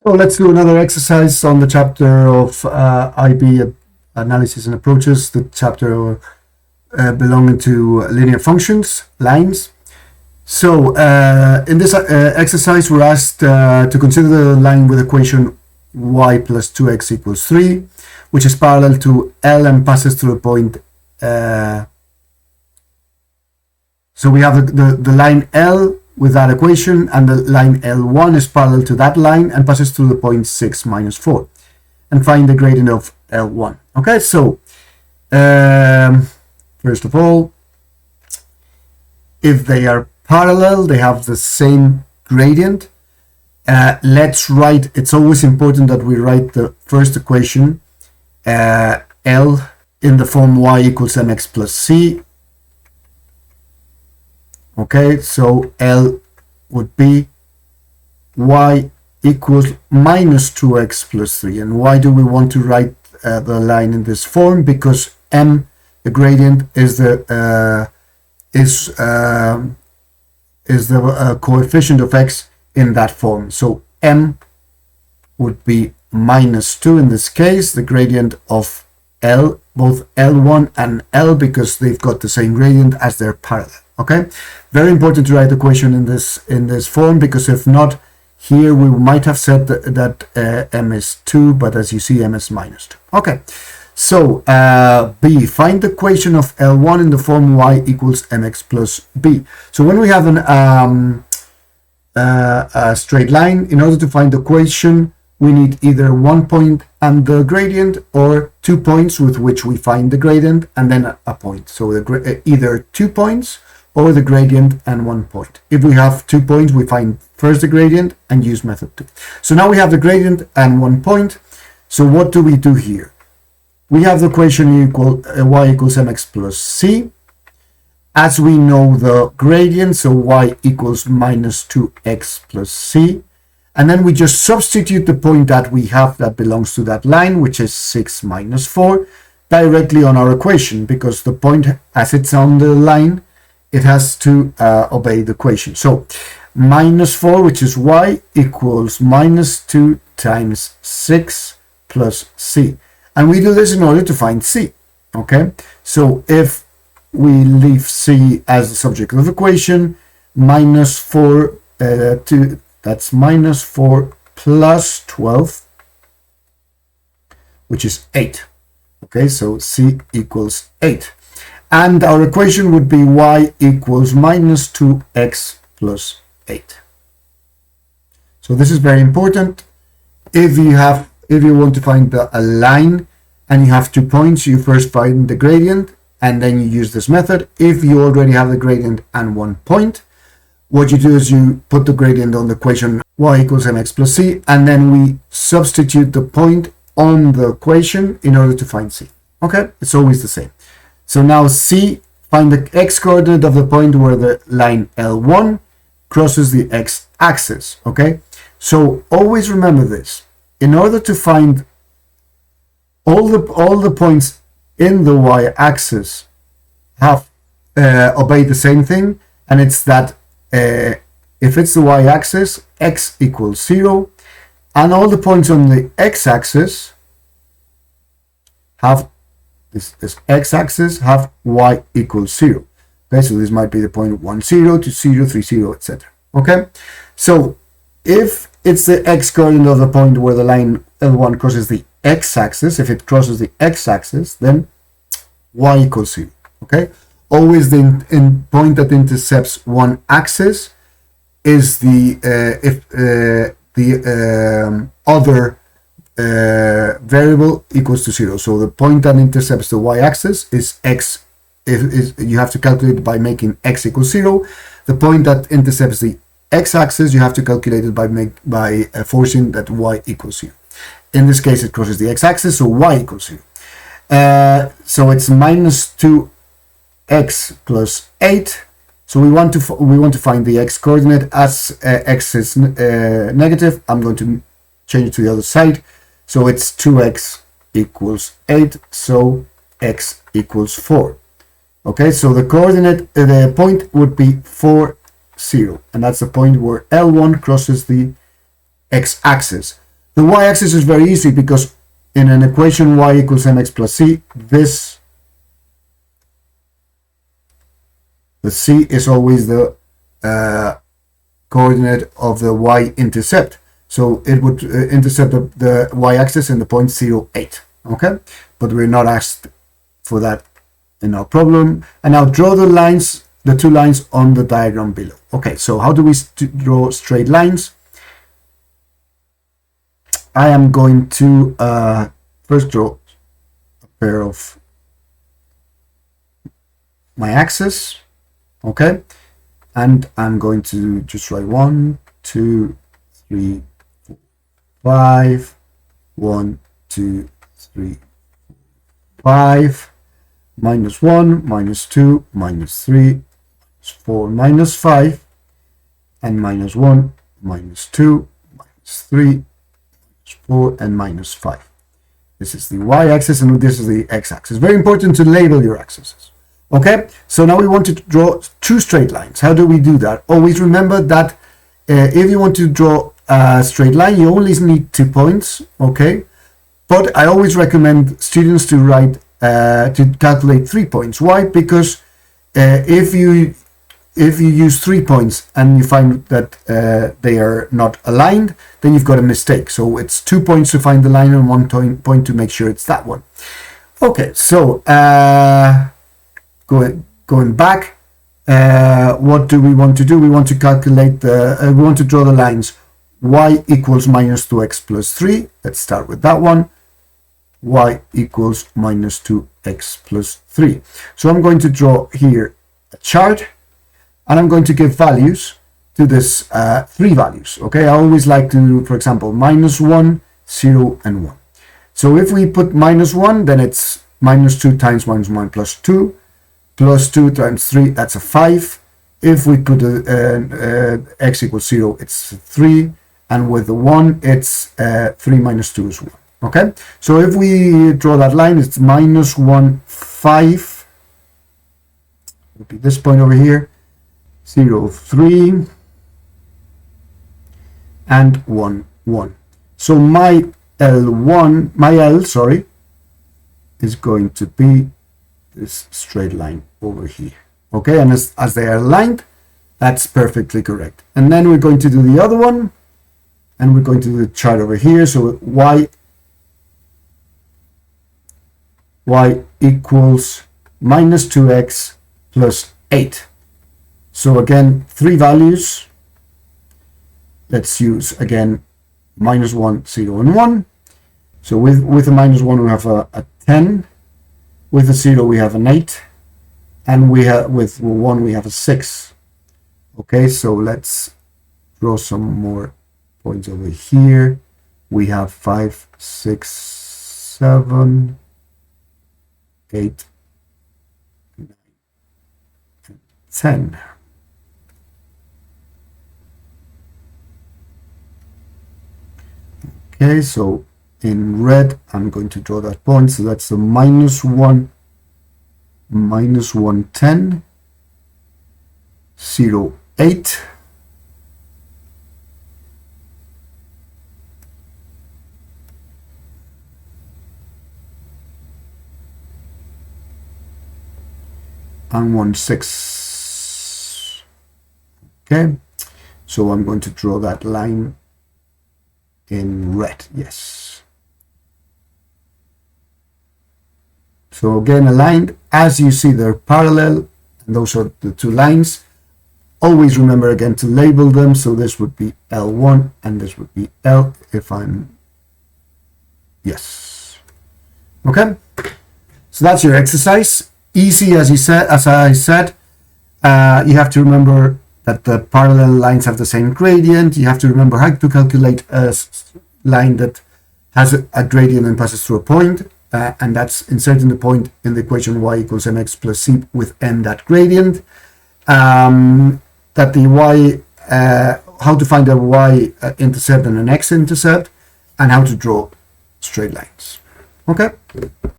So let's do another exercise on the chapter of IB analysis and approaches, the chapter belonging to linear functions, lines. So in this exercise, we're asked to consider the line with equation y plus 2x equals 3, which is parallel to L and passes through a point. So we have the line L with that equation, and the line L1 is parallel to that line and passes through the point 6 minus 4. And find the gradient of L1. Okay, so first of all, if they are parallel, they have the same gradient. Let's write, it's always important that we write the first equation, L, in the form y equals mx plus c. Okay, so L would be y equals minus 2x plus 3. And why do we want to write the line in this form? Because m, the gradient, is the coefficient of x in that form. So m would be minus 2 in this case, the gradient of L, both L1 and L, because they've got the same gradient as they're parallel. Okay, very important to write the equation in this form, because if not, here we might have said that m is 2, but as you see, m is minus 2. Okay, so B, find the equation of L1 in the form y equals mx plus b. So when we have a straight line, in order to find the equation, we need either 1 point and the gradient, or 2 points with which we find the gradient, and then a point. So either 2 points or the gradient and 1 point. If we have 2 points, we find first the gradient and use method 2. So now we have the gradient and 1 point. So what do we do here? We have the equation y equals mx plus c. As we know the gradient, so y equals minus 2x plus c. And then we just substitute the point that we have that belongs to that line, which is 6 minus 4, directly on our equation, because the point, as it's on the line, it has to obey the equation. So minus 4, which is y, equals minus 2 times 6 plus c. And we do this in order to find c. Okay, so if we leave c as the subject of the equation, minus 4, that's minus 4 plus 12, which is 8. Okay, so c equals 8. And our equation would be y equals minus 2x plus 8. So this is very important. If you want to find a line and you have 2 points, you first find the gradient and then you use this method. If you already have the gradient and 1 point, what you do is you put the gradient on the equation y equals mx plus c, and then we substitute the point on the equation in order to find c. Okay, it's always the same. So now C, find the x-coordinate of the point where the line L1 crosses the x-axis, okay? So always remember this. In order to find all the points in the y-axis have obeyed the same thing, and it's that if it's the y-axis, x equals 0, and all the points on the x-axis have this x-axis have y equals 0. Okay, so this might be the point 1, 0, 2, 0, 3, 0, etc. Okay, so if it's the x-coordinate of the point where the line L1 crosses the x-axis, if it crosses the x-axis, then y equals 0. Okay, always the point that intercepts one axis is the other variable equals to 0. So the point that intercepts the y-axis is x. You have to calculate it by making x equals 0. The point that intercepts the x-axis, you have to calculate it by forcing that y equals 0. In this case, it crosses the x-axis, so y equals 0. So it's minus 2x plus 8. So we want to find the x coordinate. As x is negative, I'm going to change it to the other side. So it's 2x equals 8, so x equals 4. Okay, so the coordinate, the point would be 4, 0. And that's the point where L1 crosses the x-axis. The y-axis is very easy because in an equation y equals mx plus c, the c is always the coordinate of the y-intercept. So it would intercept the y-axis in the point 0, 8. Okay, but we're not asked for that in our problem. And now draw the lines, the two lines on the diagram below. Okay, so how do we draw straight lines? I am going to first draw a pair of my axis. Okay, and I'm going to just write 1, 2, 3, 4, 5, 1, 2, 3, 5, minus 1, minus 2, minus 3, minus 4, minus 5, and minus 1, minus 2, minus 3, minus 4, and minus 5. This is the y-axis and this is the x-axis. Very important to label your axes. Okay, so now we want to draw two straight lines. How do we do that? Always remember that if you want to draw a straight line, you only need 2 points. Okay, but I always recommend students to write to calculate 3 points. Why? Because if you use 3 points and you find that they are not aligned, then you've got a mistake. So it's 2 points to find the line and 1 point to make sure it's that one. Okay, so going back, what do we want to do? We want to calculate we want to draw the lines y equals minus 2x plus 3. Let's start with that one. Y equals minus 2x plus 3. So I'm going to draw here a chart, and I'm going to give values to this 3 values. Okay, I always like to, for example, minus 1, 0, and 1. So if we put minus 1, then it's minus 2 times minus 1 plus 2. Plus 2 times 3, that's a 5. If we put x equals 0, it's 3. And with the 1, it's 3 minus 2 is 1. Okay, so if we draw that line, it's minus 1, 5. Would be this point over here. 0, 3. And 1, 1. So my L, sorry, is going to be this straight line over here. Okay, and as they are aligned, that's perfectly correct. And then we're going to do the other one, and we're going to do the chart over here. So y equals minus 2x plus 8. So again, 3 values. Let's use again minus 1, 0, and 1. So with a minus 1 we have a 10. With a 0 we have an 8, and with 1 we have a 6. Okay, so let's draw some more points over here. We have 5, 6, 7, 8, 9, and 10. Okay, so in red, I'm going to draw that point. So that's a minus 1, 10, 0, 8. And 1, 6. Okay, so I'm going to draw that line in red. Yes. So again, aligned, as you see, they're parallel, and those are the 2 lines. Always remember again to label them. So this would be L1 and this would be L if I'm, yes. Okay, so that's your exercise. Easy, as I said. You have to remember that the parallel lines have the same gradient. You have to remember how to calculate a line that has a gradient and passes through a point. And that's inserting the point in the equation y equals mx plus c with m that gradient. That the y, how to find a y intercept and an x intercept, and how to draw straight lines. Okay.